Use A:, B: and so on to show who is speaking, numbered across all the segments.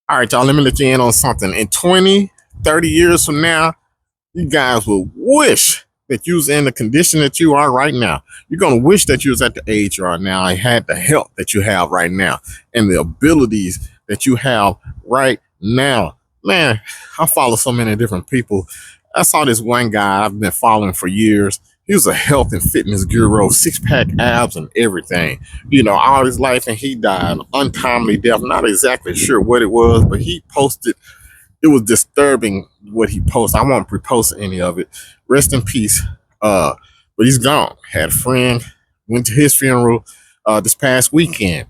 A: All right, y'all, let me let you in on something. In 20, 30 years from now, you guys will wish that you was in the condition that you are right now. You're going to wish that you was at the age you are now and had the health that you have right now and the abilities that you have right now. Man, I follow so many different people. I saw this one guy I've been following for years. He was a health and fitness guru, six pack abs and everything, all his life. And he died an untimely death. Not exactly sure what it was, but he posted, it was disturbing what he posted. I won't repost any of it. Rest in peace. But he's gone. Had a friend, went to his funeral this past weekend.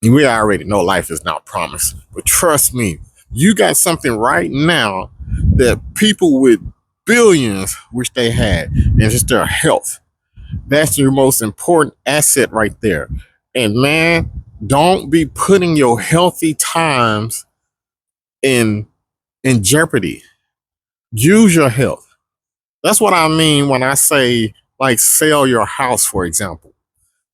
A: We already know life is not promised. But trust me, you got something right now that people with billions wish they had, and just their health. That's your most important asset right there. And man, don't be putting your healthy times in jeopardy. Use your health. That's what I mean when I say, like, sell your house, for example.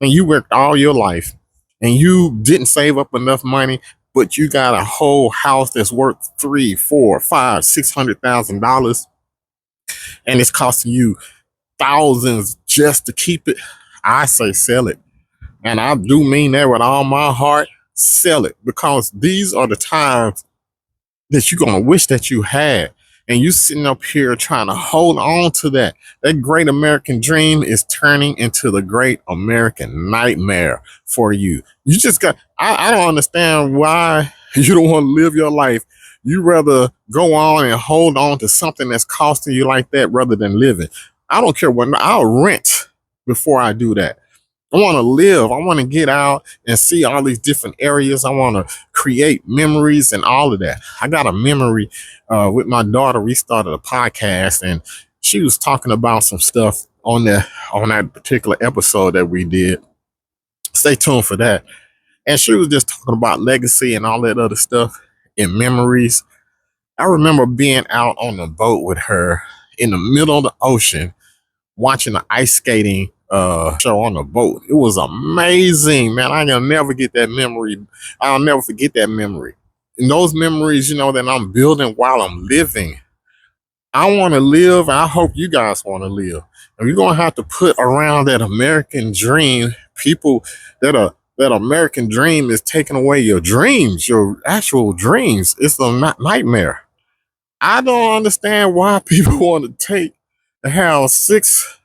A: And you worked all your life and you didn't save up enough money, but you got a whole house that's worth three, four, five, $600,000, and it's costing you thousands just to keep it. I say sell it. And I do mean that with all my heart. Sell it, because these are the times that you're gonna wish that you had. And you sitting up here trying to hold on to that. That great American dream is turning into the great American nightmare for you. You just got, I don't understand why you don't want to live your life. You rather go on and hold on to something that's costing you like that rather than living. I don't care what, I'll rent before I do that. I want to live. I want to get out and see all these different areas. I want to create memories and all of that. I got a memory with my daughter. We started a podcast, and she was talking about some stuff on that particular episode that we did. Stay tuned for that. And she was just talking about legacy and all that other stuff and memories. I remember being out on the boat with her in the middle of the ocean, watching the ice skating show on the boat. It was amazing, man. I'll never get that memory. I'll never forget that memory. And those memories, that I'm building while I'm living. I want to live. I hope you guys want to live. And you're gonna have to put around that American dream. People that American dream is taking away your dreams, your actual dreams. It's a nightmare. I don't understand why people want to take the house 600,000,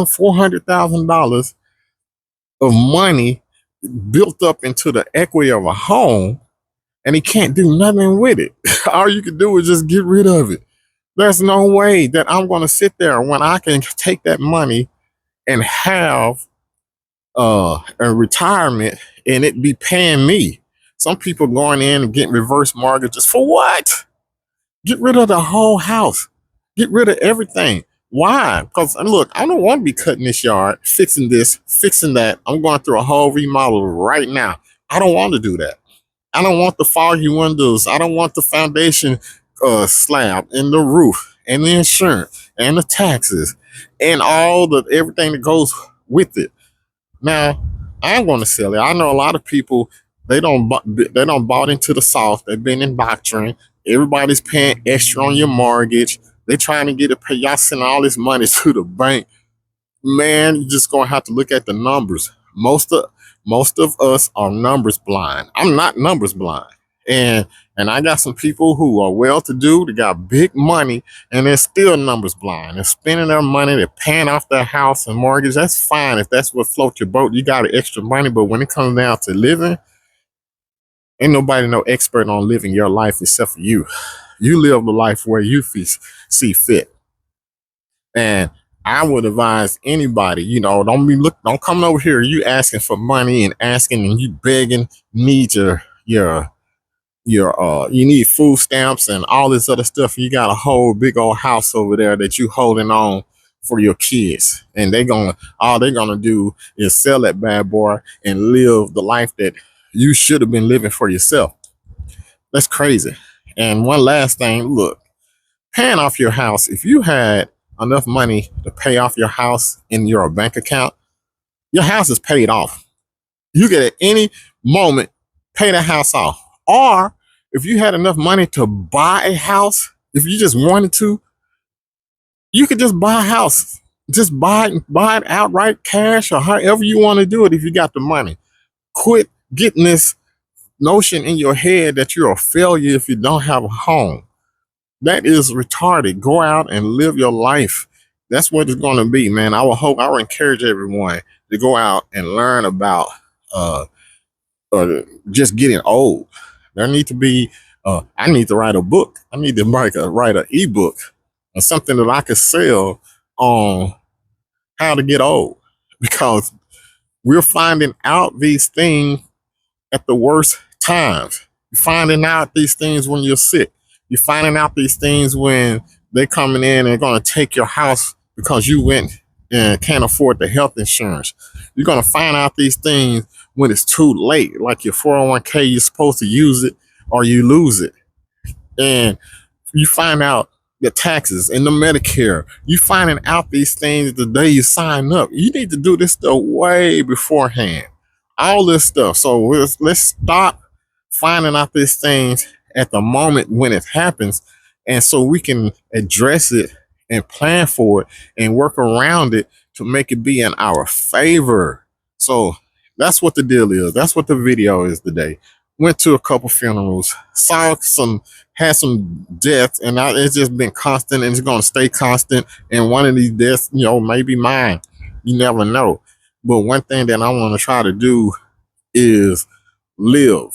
A: $400,000 of money built up into the equity of a home, and he can't do nothing with it. All you can do is just get rid of it. There's no way that I'm going to sit there when I can take that money and have a retirement and it be paying me. Some people going in and getting reverse mortgages for what? Get rid of the whole house. Get rid of everything. Why? Because look, I don't want to be cutting this yard, fixing this, fixing that. I'm going through a whole remodel right now. I don't want to do that. I don't want the foggy windows. I don't want the foundation slab and the roof and the insurance and the taxes and all the everything that goes with it. Now, I'm going to sell it. I know a lot of people, they don't bought into the South. They've been in doctrine. Everybody's paying extra on your mortgage. They're trying to get it paid. Y'all sending all this money to the bank. Man, you're just gonna have to look at the numbers. Most of us are numbers blind. I'm not numbers blind. And I got some people who are well to do, they got big money, and they're still numbers blind. They're spending their money, they're paying off their house and mortgage. That's fine if that's what floats your boat. You got extra money, but when it comes down to living, ain't nobody no expert on living your life except for you. You live the life where you see fit. And I would advise anybody, don't come over here. You asking for money and asking and you begging, need you need food stamps and all this other stuff. You got a whole big old house over there that you holding on for your kids. And all they're gonna do is sell that bad boy and live the life that you should have been living for yourself. That's crazy. And one last thing, look, paying off your house, if you had enough money to pay off your house in your bank account, your house is paid off. You get at any moment pay the house off. Or if you had enough money to buy a house, if you just wanted to, you could just buy a house. Just buy it outright cash or however you want to do it if you got the money. Quit getting this notion in your head that you're a failure if you don't have a home. That is retarded. Go out and live your life. That's what it's going to be, man. I will encourage everyone to go out and learn about uh, just getting old. There need to be. I need to write a book. I need to write an ebook or something that I could sell on how to get old, because we're finding out these things at the worst times. You're finding out these things when you're sick. You're finding out these things when they're coming in and going to take your house because you went and can't afford the health insurance. You're going to find out these things when it's too late, like your 401k, you're supposed to use it or you lose it. And you find out the taxes and the Medicare. You finding out these things the day you sign up. You need to do this stuff way beforehand. All this stuff. So let's stop finding out these things at the moment when it happens, and so we can address it and plan for it and work around it to make it be in our favor. So that's what the deal is. That's what the video is today. Went to a couple funerals, had some deaths, and it's just been constant, and it's going to stay constant. And one of these deaths, maybe mine. You never know. But one thing that I want to try to do is live.